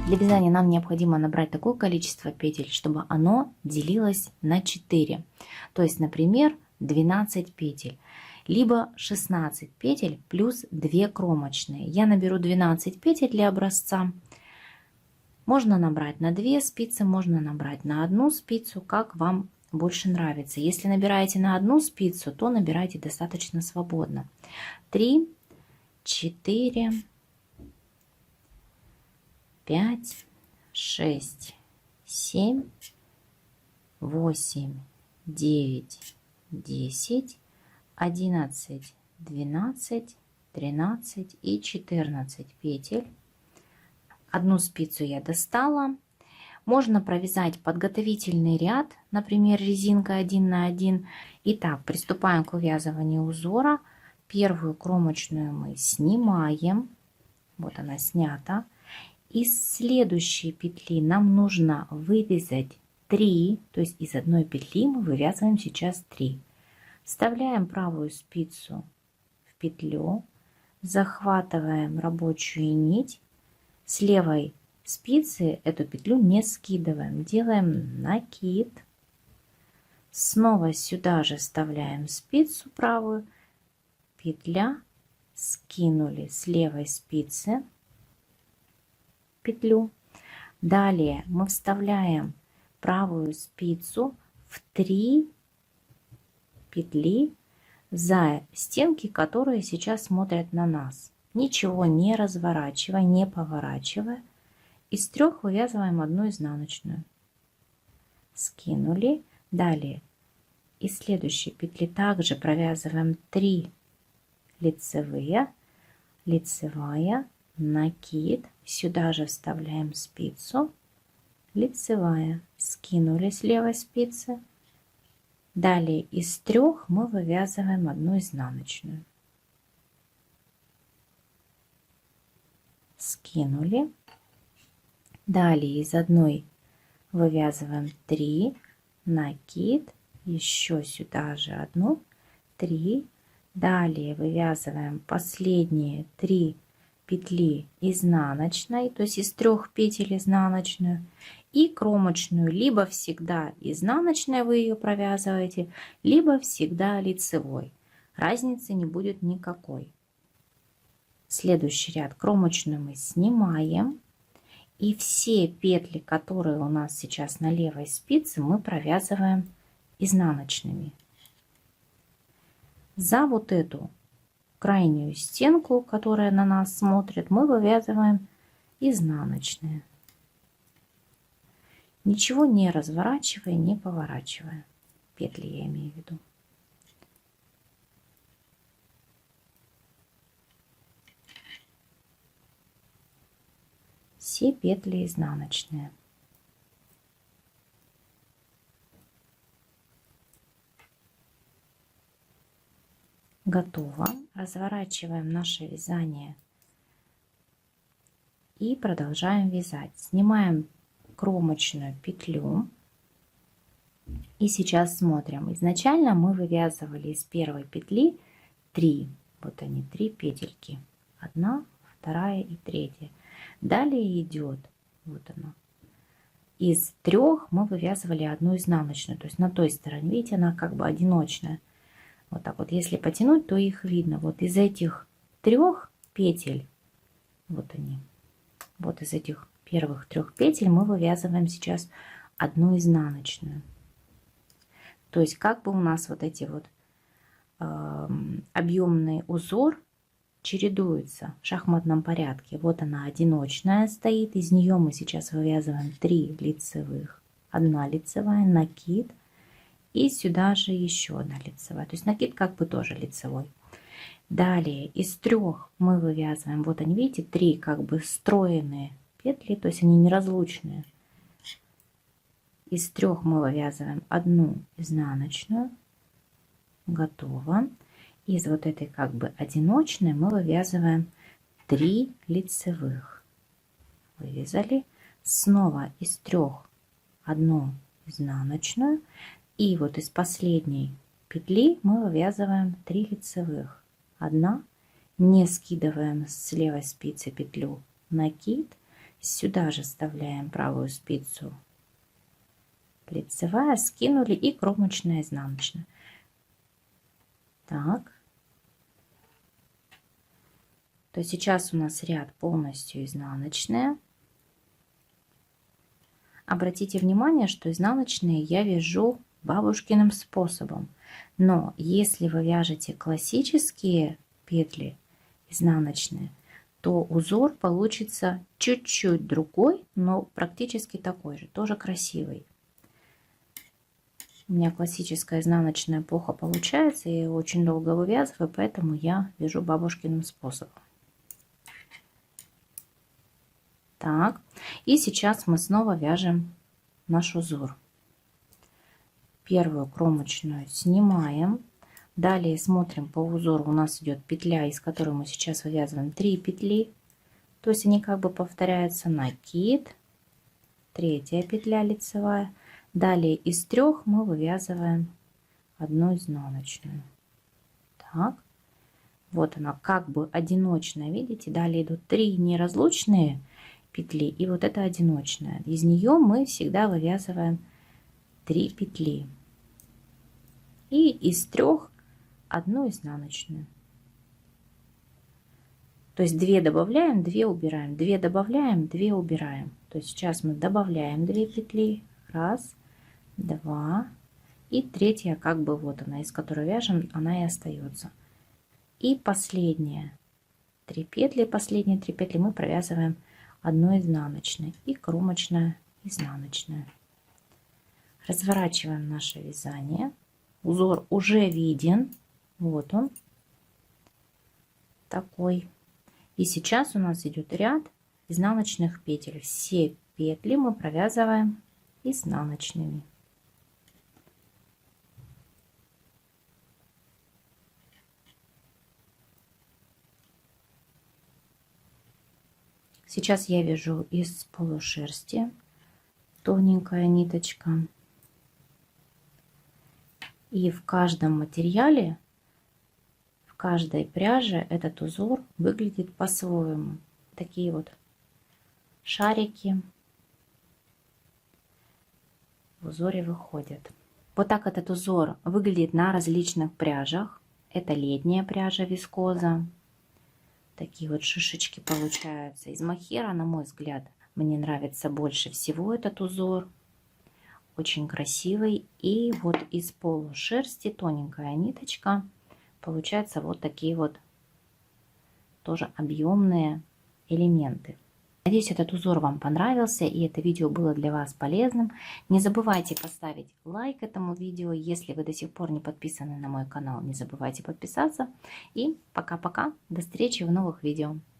Для вязания нам необходимо набрать такое количество петель, чтобы оно делилось на 4. То есть, например, 12 петель, либо 16 петель плюс 2 кромочные. Я наберу 12 петель для образца. Можно набрать на 2 спицы, можно набрать на 1 спицу, как вам больше нравится. Если набираете на 1 спицу, то набирайте достаточно свободно. 3, 4, 5, 6, 7, 8, 9, 10, 11, 12, 13 и 14 петель. Одну спицу я достала. Можно провязать подготовительный ряд, например, резинка 1 на 1. Итак, приступаем к вывязыванию узора. Первую кромочную мы снимаем. Вот она снята. Из следующей петли нам нужно вывязать 3, то есть из одной петли мы вывязываем сейчас 3. Вставляем правую спицу в петлю, захватываем рабочую нить, с левой спицы эту петлю не скидываем, делаем накид, снова сюда же вставляем спицу правую, петля, скинули с левой спицы петлю. Далее мы вставляем правую спицу в 3 петли за стенки, которые сейчас смотрят на нас. Ничего не разворачивая, не поворачивая. Из 3 вывязываем 1 изнаночную. Скинули. Далее из следующей петли также провязываем 3 лицевые, лицевая, накид. Сюда же вставляем спицу, лицевая, скинули с левой спицы. Далее из 3 мы вывязываем 1 изнаночную. Скинули. Далее из 1 вывязываем 3, накид, еще сюда же 1, 3. Далее вывязываем последние 3 петли изнаночной, то есть из 3 петель изнаночную, и кромочную, либо всегда изнаночной вы ее провязываете, либо всегда лицевой. Разницы не будет никакой. Следующий ряд кромочную мы снимаем, и все петли, которые у нас сейчас на левой спице, мы провязываем изнаночными. За вот эту крайнюю стенку, которая на нас смотрит, мы вывязываем изнаночные. Ничего не разворачивая, не поворачивая. Петли я имею в виду. Все петли изнаночные. Готово. Разворачиваем наше вязание и продолжаем вязать. Снимаем кромочную петлю и сейчас смотрим. Изначально мы вывязывали из первой петли 3, вот они 3 петельки, 1, 2 и 3. Далее идет, вот она, из 3 мы вывязывали 1 изнаночную, то есть на той стороне, видите, она как бы одиночная. Вот так вот, если потянуть, то их видно. Вот из этих 3 петель, вот они, вот из этих первых 3 петель мы вывязываем сейчас 1 изнаночную. То есть как бы у нас вот эти вот объемный узор чередуется в шахматном порядке. Вот она одиночная стоит, из нее мы сейчас вывязываем 3 лицевых, 1 лицевая, накид. И сюда же еще 1 лицевая. То есть накид как бы тоже лицевой. Далее из 3 мы вывязываем, вот они, видите, 3 как бы стройные петли, то есть они неразлучные. Из 3 мы вывязываем 1 изнаночную. Готово. Из вот этой как бы одиночной мы вывязываем 3 лицевых. Вывязали. Снова из 3 1 изнаночную. И вот из последней петли мы вывязываем 3 лицевых. 1, не скидываем с левой спицы петлю, накид, Сюда же вставляем правую спицу, лицевая, скинули и кромочная, изнаночная. Так. То есть сейчас у нас ряд полностью изнаночная. Обратите внимание, что изнаночные я вяжу бабушкиным способом. Но если вы вяжете классические петли изнаночные, то узор получится чуть-чуть другой, но практически такой же, тоже красивый. У меня классическая изнаночная плохо получается, я ее очень долго вывязываю, поэтому я вяжу бабушкиным способом. Так, и сейчас мы снова вяжем наш узор. Первую кромочную снимаем. Далее смотрим по узору. У нас идет петля, из которой мы сейчас вывязываем 3 петли. То есть они как бы повторяются. Накид, третья петля лицевая. Далее из 3 мы вывязываем 1 изнаночную. Так, вот она как бы одиночная, видите? Далее идут 3 неразлучные петли и вот это одиночная. Из нее мы всегда вывязываем 3 петли. И из 3 1 изнаночную. То есть 2 добавляем, 2 убираем, 2 добавляем, 2 убираем. То есть сейчас мы добавляем 2 петли. Раз, два. И третья, как бы вот она, из которой вяжем, она и остается. И последние 3 петли, последние 3 петли мы провязываем 1 изнаночной и кромочная, изнаночная. Разворачиваем наше вязание. Узор уже виден. Вот он. Такой. И сейчас у нас идет ряд изнаночных петель. Все петли мы провязываем изнаночными. Сейчас я вяжу из полушерсти. Тоненькая ниточка. И в каждом материале, в каждой пряже этот узор выглядит по-своему. Такие вот шарики в узоре выходят. Вот так этот узор выглядит на различных пряжах. Это летняя пряжа вискоза. Такие вот шишечки получаются. Из мохера, на мой взгляд, мне нравится больше всего этот узор. Очень красивый. И вот из полушерсти тоненькая ниточка. Получается вот такие вот тоже объемные элементы. Надеюсь, этот узор вам понравился и это видео было для вас полезным. Не забывайте поставить лайк этому видео. Если вы до сих пор не подписаны на мой канал, не забывайте подписаться. И пока-пока. До встречи в новых видео.